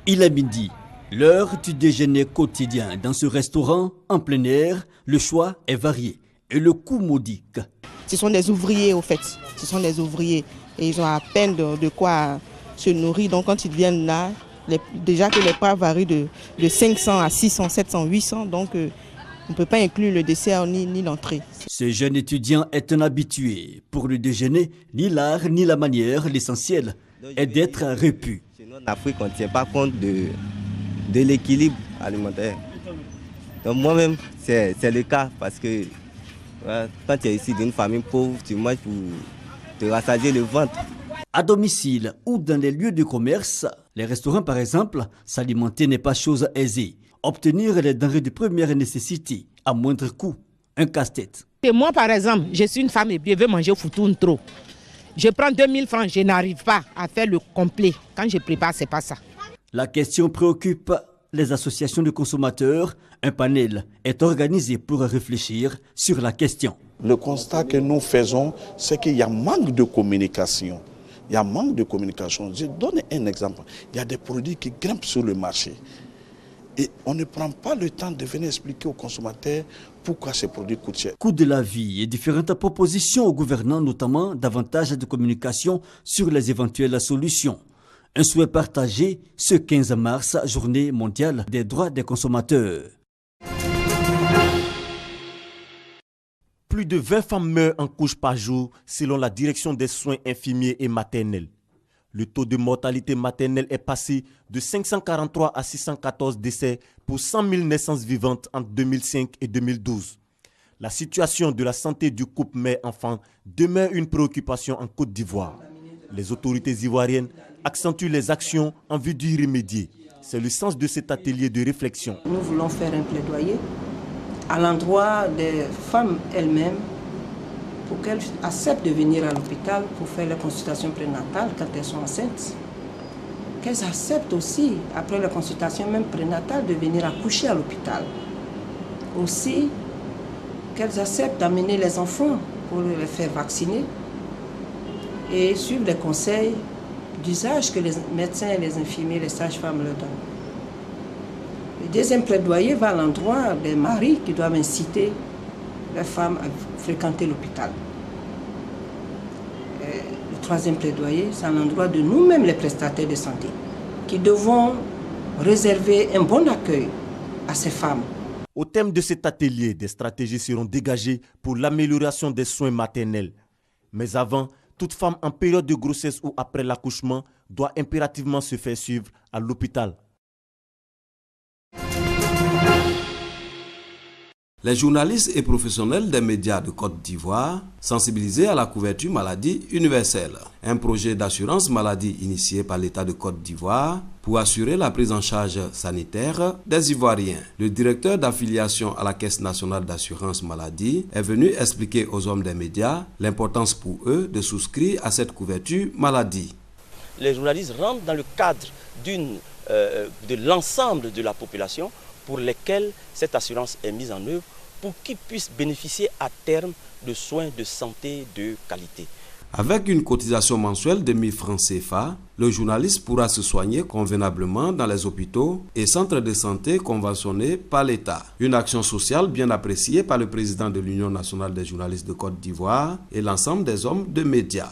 Il est midi, l'heure du déjeuner quotidien. Dans ce restaurant, en plein air, le choix est varié et le coût modique. Ce sont des ouvriers au fait, ce sont des ouvriers et ils ont à peine de quoi se nourrir. Donc quand ils viennent là, déjà que les prix varient de 500 à 600, 700, 800, donc on ne peut pas inclure le dessert ni l'entrée. Ce jeune étudiant est un habitué. Pour le déjeuner, ni l'art ni la manière, l'essentiel est d'être repu. En Afrique, on ne tient pas compte de l'équilibre alimentaire. Donc moi-même, c'est le cas parce que quand tu es ici d'une famille pauvre, tu manges pour te rassasier le ventre. À domicile ou dans les lieux de commerce, les restaurants par exemple, s'alimenter n'est pas chose aisée. Obtenir les denrées de première nécessité à moindre coût, un casse-tête. Et moi par exemple, je suis une femme et je veux manger foutoune trop. Je prends 2000 francs, je n'arrive pas à faire le complet. Quand je prépare, c'est pas ça. La question préoccupe les associations de consommateurs. Un panel est organisé pour réfléchir sur la question. Le constat que nous faisons, c'est qu'il y a manque de communication. Il y a manque de communication. Je donne un exemple. Il y a des produits qui grimpent sur le marché. Et on ne prend pas le temps de venir expliquer aux consommateurs pourquoi ces produits coûtent cher. Coût de la vie et différentes propositions aux gouvernants, notamment davantage de communication sur les éventuelles solutions. Un souhait partagé ce 15 mars, journée mondiale des droits des consommateurs. Plus de 20 femmes meurent en couche par jour selon la direction des soins infirmiers et maternels. Le taux de mortalité maternelle est passé de 543 à 614 décès pour 100 000 naissances vivantes entre 2005 et 2012. La situation de la santé du couple mère-enfant demeure une préoccupation en Côte d'Ivoire. Les autorités ivoiriennes accentuent les actions en vue d'y remédier. C'est le sens de cet atelier de réflexion. Nous voulons faire un plaidoyer à l'endroit des femmes elles-mêmes pour qu'elles acceptent de venir à l'hôpital pour faire les consultations prénatales quand elles sont enceintes. Qu'elles acceptent aussi, après la consultation même prénatale, de venir accoucher à l'hôpital. Aussi, qu'elles acceptent d'amener les enfants pour les faire vacciner et suivre les conseils d'usage que les médecins, les infirmiers, les sages-femmes leur donnent. Le deuxième plaidoyer va à l'endroit des maris qui doivent inciter les femmes à fréquenter l'hôpital. Le troisième plaidoyer, c'est à l'endroit de nous-mêmes, les prestataires de santé, qui devons réserver un bon accueil à ces femmes. Au thème de cet atelier, des stratégies seront dégagées pour l'amélioration des soins maternels. Mais avant, toute femme en période de grossesse ou après l'accouchement doit impérativement se faire suivre à l'hôpital. Les journalistes et professionnels des médias de Côte d'Ivoire sensibilisés à la couverture maladie universelle. Un projet d'assurance maladie initié par l'État de Côte d'Ivoire pour assurer la prise en charge sanitaire des Ivoiriens. Le directeur d'affiliation à la Caisse nationale d'assurance maladie est venu expliquer aux hommes des médias l'importance pour eux de souscrire à cette couverture maladie. Les journalistes rentrent dans le cadre de l'ensemble de la population pour lesquels cette assurance est mise en œuvre pour qu'ils puissent bénéficier à terme de soins de santé de qualité. Avec une cotisation mensuelle de 1000 francs CFA, le journaliste pourra se soigner convenablement dans les hôpitaux et centres de santé conventionnés par l'État. Une action sociale bien appréciée par le président de l'Union nationale des journalistes de Côte d'Ivoire et l'ensemble des hommes de médias.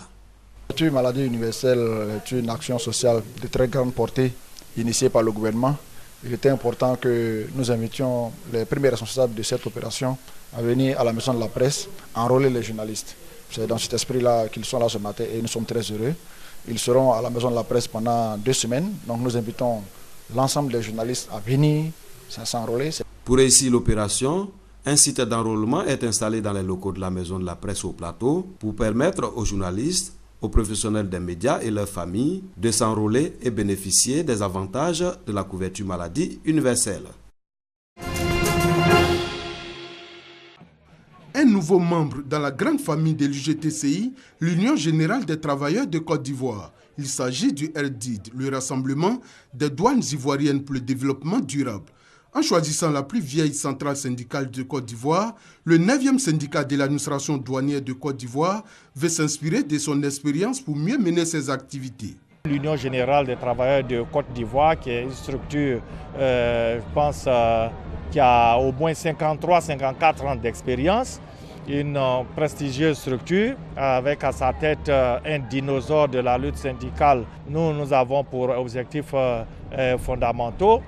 La couverture maladie universelle est une action sociale de très grande portée initiée par le gouvernement. Il était important que nous invitions les premiers responsables de cette opération à venir à la maison de la presse, enrôler les journalistes. C'est dans cet esprit-là qu'ils sont là ce matin et nous sommes très heureux. Ils seront à la maison de la presse pendant 2 semaines. Donc nous invitons l'ensemble des journalistes à venir s'enrôler. Pour réussir l'opération, un site d'enrôlement est installé dans les locaux de la maison de la presse au plateau pour permettre aux journalistes, aux professionnels des médias et leurs familles de s'enrôler et bénéficier des avantages de la couverture maladie universelle. Un nouveau membre dans la grande famille de l'UGTCI, l'Union générale des travailleurs de Côte d'Ivoire. Il s'agit du RDID, le Rassemblement des douanes ivoiriennes pour le développement durable. En choisissant la plus vieille centrale syndicale de Côte d'Ivoire, le 9e syndicat de l'administration douanière de Côte d'Ivoire veut s'inspirer de son expérience pour mieux mener ses activités. L'Union générale des travailleurs de Côte d'Ivoire, qui est une structure, je pense, qui a au moins 53-54 ans d'expérience, une prestigieuse structure avec à sa tête un dinosaure de la lutte syndicale. Nous avons pour objectifs fondamentaux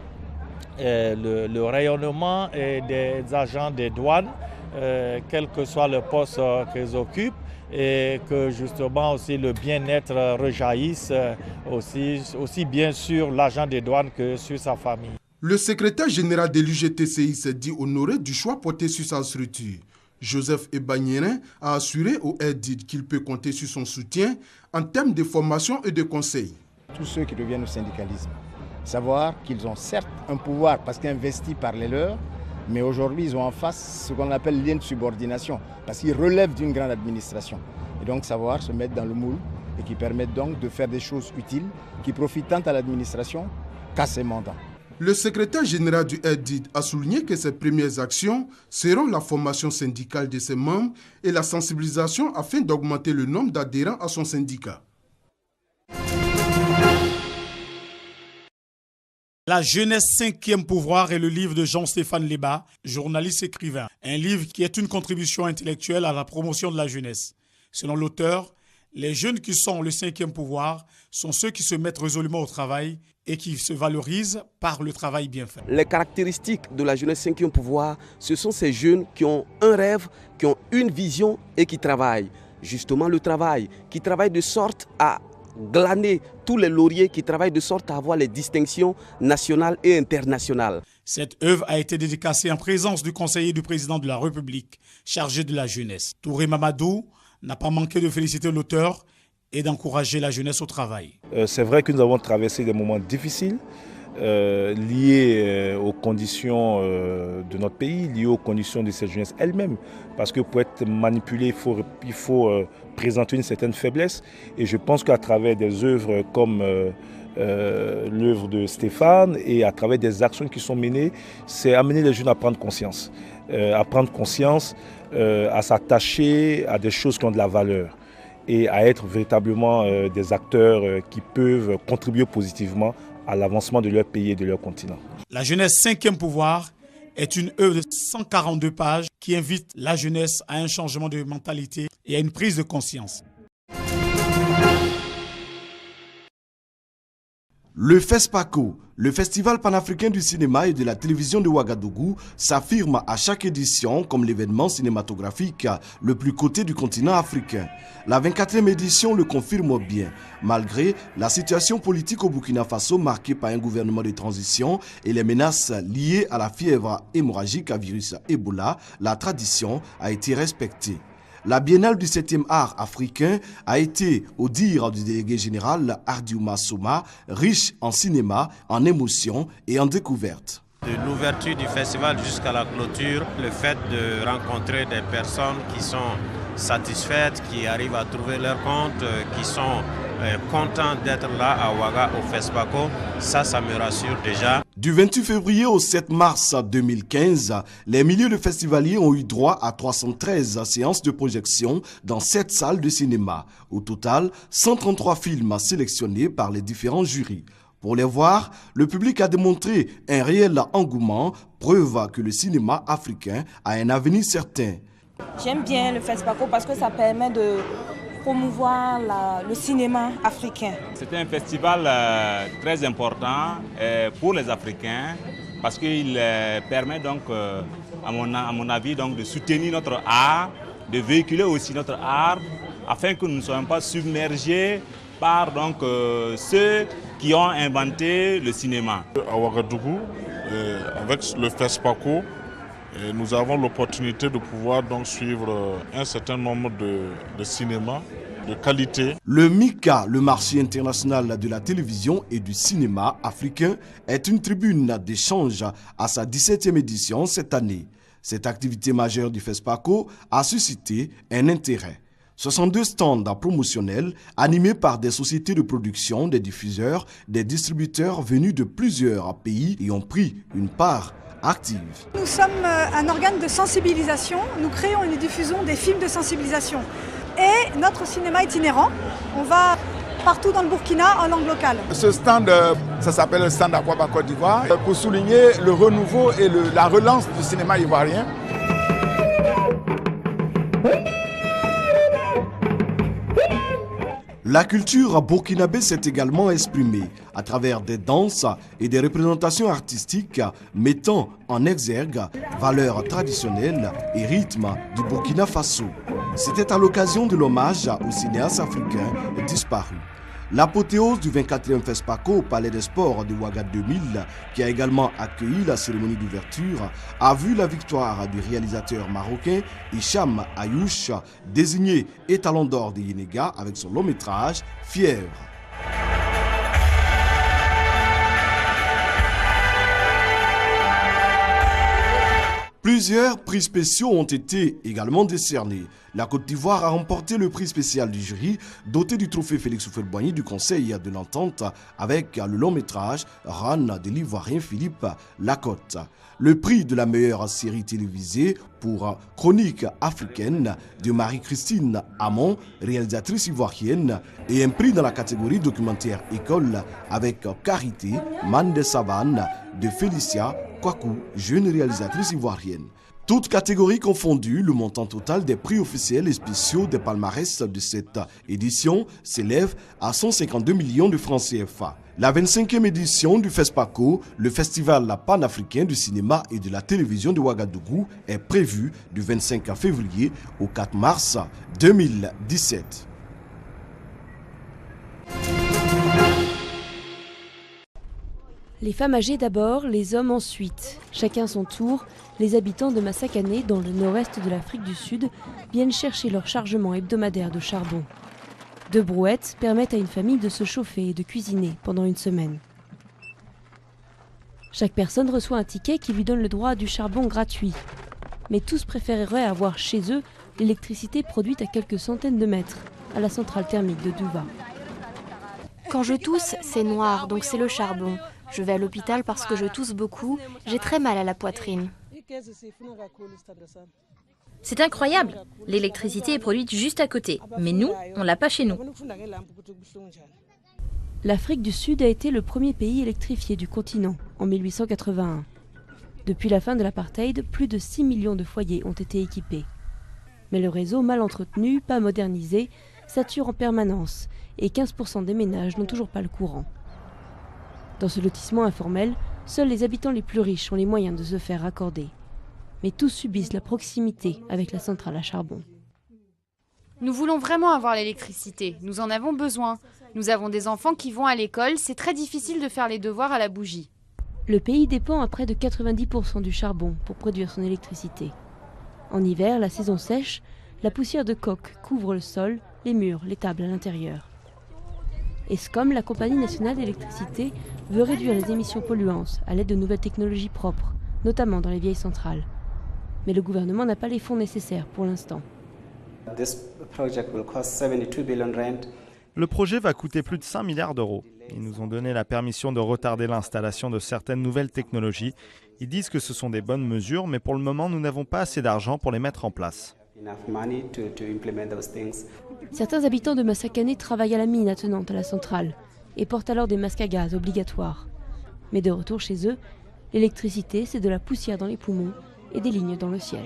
le rayonnement des agents des douanes, quel que soit le poste qu'ils occupent, et que justement aussi le bien-être rejaillisse aussi bien sur l'agent des douanes que sur sa famille. Le secrétaire général de l'UGTCI s'est dit honoré du choix porté sur sa structure. Joseph Ebagnérin a assuré au RDID qu'il peut compter sur son soutien en termes de formation et de conseils. Tous ceux qui reviennent au syndicalisme, savoir qu'ils ont certes un pouvoir parce qu'investi par les leurs, mais aujourd'hui ils ont en face ce qu'on appelle lien de subordination, parce qu'ils relèvent d'une grande administration. Et donc savoir se mettre dans le moule et qui permettent donc de faire des choses utiles qui profitent tant à l'administration qu'à ses mandants. Le secrétaire général du RDID a souligné que ses premières actions seront la formation syndicale de ses membres et la sensibilisation afin d'augmenter le nombre d'adhérents à son syndicat. La jeunesse 5e pouvoir est le livre de Jean-Stéphane Leba, journaliste écrivain. Un livre qui est une contribution intellectuelle à la promotion de la jeunesse. Selon l'auteur, les jeunes qui sont le 5e pouvoir sont ceux qui se mettent résolument au travail et qui se valorisent par le travail bien fait. Les caractéristiques de la jeunesse 5e pouvoir, ce sont ces jeunes qui ont un rêve, qui ont une vision et qui travaillent. Justement le travail, qui travaillent de sorte à glaner tous les lauriers, qui travaillent de sorte à avoir les distinctions nationales et internationales. Cette œuvre a été dédicacée en présence du conseiller du président de la République, chargé de la jeunesse. Touré Mamadou n'a pas manqué de féliciter l'auteur et d'encourager la jeunesse au travail. C'est vrai que nous avons traversé des moments difficiles liés aux conditions de notre pays, liés aux conditions de cette jeunesse elle-même. Parce que pour être manipulé, il faut présenter une certaine faiblesse. Et je pense qu'à travers des œuvres comme l'œuvre de Stéphane et à travers des actions qui sont menées, c'est amener les jeunes à prendre conscience. À s'attacher à des choses qui ont de la valeur et à être véritablement des acteurs qui peuvent contribuer positivement à l'avancement de leur pays et de leur continent. La jeunesse 5e pouvoir est une œuvre de 142 pages qui invite la jeunesse à un changement de mentalité et à une prise de conscience. Le FESPACO, le Festival panafricain du cinéma et de la télévision de Ouagadougou, s'affirme à chaque édition comme l'événement cinématographique le plus coté du continent africain. La 24e édition le confirme bien, malgré la situation politique au Burkina Faso marquée par un gouvernement de transition et les menaces liées à la fièvre hémorragique à virus Ebola, la tradition a été respectée. La biennale du 7e art africain a été, au dire du délégué général Ardiouma Soma, riche en cinéma, en émotions et en découvertes. De l'ouverture du festival jusqu'à la clôture, le fait de rencontrer des personnes qui sont satisfaites, qui arrivent à trouver leur compte, qui sont contents d'être là à Ouaga au FESPACO, ça me rassure déjà. Du 28 février au 7 mars 2015, les milliers de festivaliers ont eu droit à 313 séances de projection dans 7 salles de cinéma. Au total, 133 films sélectionnés par les différents jurys. Pour les voir, le public a démontré un réel engouement, preuve que le cinéma africain a un avenir certain. J'aime bien le FESPACO parce que ça permet de promouvoir le cinéma africain. C'est un festival très important pour les Africains parce qu'il permet donc, à mon avis, donc, de soutenir notre art, de véhiculer aussi notre art afin que nous ne soyons pas submergés par donc, ceux qui ont inventé le cinéma. À Ouagadougou, avec le FESPACO, nous avons l'opportunité de pouvoir donc suivre un certain nombre de cinémas de qualité. Le MICA, le marché international de la télévision et du cinéma africain, est une tribune d'échange à sa 17e édition cette année. Cette activité majeure du FESPACO a suscité un intérêt. 62 stands promotionnels animés par des sociétés de production, des diffuseurs, des distributeurs venus de plusieurs pays y ont pris une part active. Nous sommes un organe de sensibilisation. Nous créons et nous diffusons des films de sensibilisation. Et notre cinéma itinérant, on va partout dans le Burkina en langue locale. Ce stand, ça s'appelle le stand Aquaba Côte d'Ivoire, pour souligner le renouveau et la relance du cinéma ivoirien. La culture burkinabé s'est également exprimée à travers des danses et des représentations artistiques mettant en exergue valeurs traditionnelles et rythmes du Burkina Faso. C'était à l'occasion de l'hommage aux cinéastes africains disparus. L'apothéose du 24e FESPACO au Palais des Sports de Ouaga 2000, qui a également accueilli la cérémonie d'ouverture, a vu la victoire du réalisateur marocain Hicham Ayouch, désigné étalon d'or de Yénéga avec son long métrage Fièvre. Plusieurs prix spéciaux ont été également décernés. La Côte d'Ivoire a remporté le prix spécial du jury, doté du trophée Félix Houphouët-Boigny du Conseil de l'Entente avec le long métrage Ran de l'Ivoirien Philippe Lacotte. Le prix de la meilleure série télévisée pour Chronique africaine de Marie-Christine Hamon, réalisatrice ivoirienne, et un prix dans la catégorie documentaire école avec Carité, Man de Savane de Félicia Kwaku, jeune réalisatrice ivoirienne. Toutes catégories confondues, le montant total des prix officiels et spéciaux des palmarès de cette édition s'élève à 152 millions de francs CFA. La 25e édition du FESPACO, le festival panafricain du cinéma et de la télévision de Ouagadougou, est prévue du 25 février au 4 mars 2017. Les femmes âgées d'abord, les hommes ensuite. Chacun son tour, les habitants de Massakane, dans le nord-est de l'Afrique du Sud, viennent chercher leur chargement hebdomadaire de charbon. 2 brouettes permettent à une famille de se chauffer et de cuisiner pendant une semaine. Chaque personne reçoit un ticket qui lui donne le droit à du charbon gratuit. Mais tous préféreraient avoir chez eux l'électricité produite à quelques centaines de mètres, à la centrale thermique de Douva. Quand je tousse, c'est noir, donc c'est le charbon. Je vais à l'hôpital parce que je tousse beaucoup, j'ai très mal à la poitrine. C'est incroyable, l'électricité est produite juste à côté, mais nous, on l'a pas chez nous. L'Afrique du Sud a été le premier pays électrifié du continent en 1881. Depuis la fin de l'apartheid, plus de 6 millions de foyers ont été équipés. Mais le réseau mal entretenu, pas modernisé, sature en permanence et 15% des ménages n'ont toujours pas le courant. Dans ce lotissement informel, seuls les habitants les plus riches ont les moyens de se faire raccorder. Mais tous subissent la proximité avec la centrale à charbon. Nous voulons vraiment avoir l'électricité, nous en avons besoin. Nous avons des enfants qui vont à l'école, c'est très difficile de faire les devoirs à la bougie. Le pays dépend à près de 90% du charbon pour produire son électricité. En hiver, la saison sèche, la poussière de coke couvre le sol, les murs, les tables à l'intérieur. Escom, la compagnie nationale d'électricité, veut réduire les émissions polluantes à l'aide de nouvelles technologies propres, notamment dans les vieilles centrales. Mais le gouvernement n'a pas les fonds nécessaires pour l'instant. Le projet va coûter plus de 5 milliards d'euros. Ils nous ont donné la permission de retarder l'installation de certaines nouvelles technologies. Ils disent que ce sont des bonnes mesures, mais pour le moment, nous n'avons pas assez d'argent pour les mettre en place. Certains habitants de Massakane travaillent à la mine attenante à la centrale et portent alors des masques à gaz obligatoires. Mais de retour chez eux, l'électricité, c'est de la poussière dans les poumons et des lignes dans le ciel.